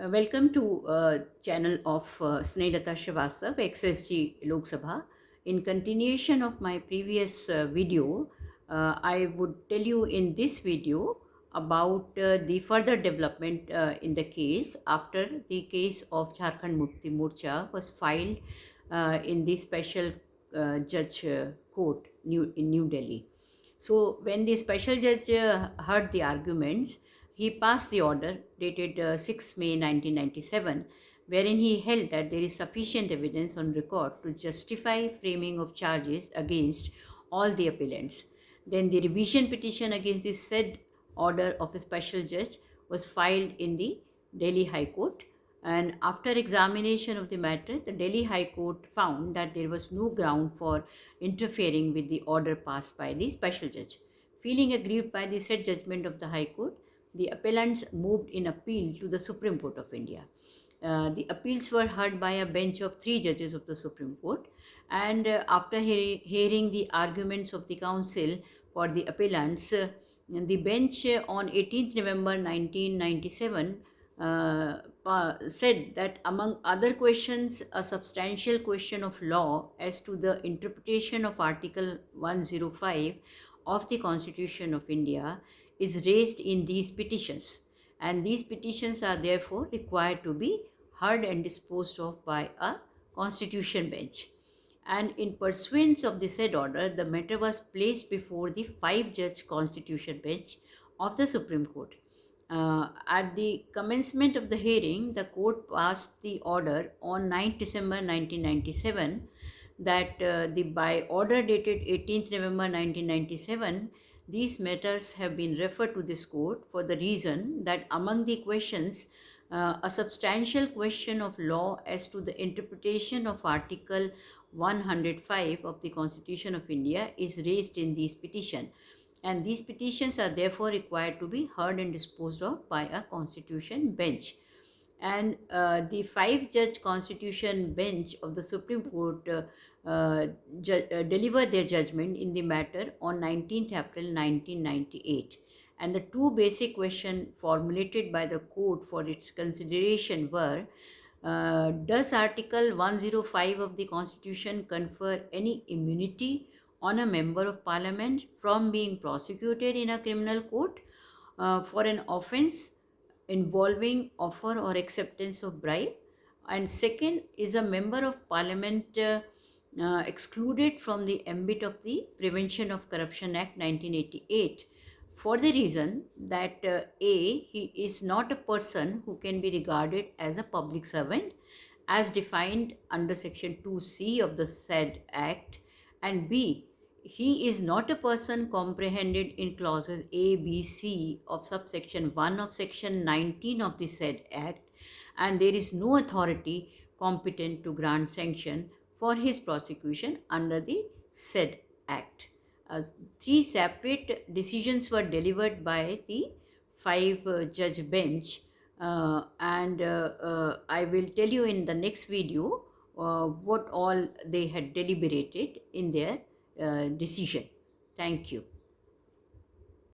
Welcome to channel of Snehata Srivastav, XSG Loksabha. In continuation of my previous video, I would tell you in this video about the further development in the case after the case of Jharkhand Mukti Morcha was filed in the special judge court in New Delhi. So when the special judge heard the arguments, he passed the order dated 6 May 1997, wherein he held that there is sufficient evidence on record to justify framing of charges against all the appellants. Then the revision petition against the said order of a special judge was filed in the Delhi High Court, and after examination of the matter, the Delhi High Court found that there was no ground for interfering with the order passed by the special judge. Feeling aggrieved by the said judgment of the High Court, the appellants moved in appeal to the Supreme Court of India. The appeals were heard by a bench of 3 judges of the Supreme Court, and after hearing the arguments of the counsel for the appellants, the bench on 18th November 1997 said that among other questions, a substantial question of law as to the interpretation of Article 105 of the Constitution of India is raised in these petitions, and these petitions are therefore required to be heard and disposed of by a constitution bench. And in pursuance of the said order, the matter was placed before the 5-judge constitution bench of the Supreme Court. At the commencement of the hearing, the court passed the order on 9 December 1997 that by order dated 18th November 1997, these matters have been referred to this court for the reason that among the questions, a substantial question of law as to the interpretation of Article 105 of the Constitution of India is raised in these petitions, and these petitions are therefore required to be heard and disposed of by a constitution bench. And the 5-judge constitution bench of the Supreme Court delivered their judgment in the matter on 19th April 1998. And the 2 basic questions formulated by the court for its consideration were, does Article 105 of the Constitution confer any immunity on a member of parliament from being prosecuted in a criminal court for an offence involving offer or acceptance of bribe? And second, is a member of parliament excluded from the ambit of the Prevention of Corruption Act 1988 for the reason that A, he is not a person who can be regarded as a public servant as defined under section 2C of the said act, and B, he is not a person comprehended in clauses A, B, C of subsection 1 of section 19 of the said act, and there is no authority competent to grant sanction for his prosecution under the said act. 3 separate decisions were delivered by the 5-judge bench, and I will tell you in the next video what all they had deliberated in their decision. Thank you.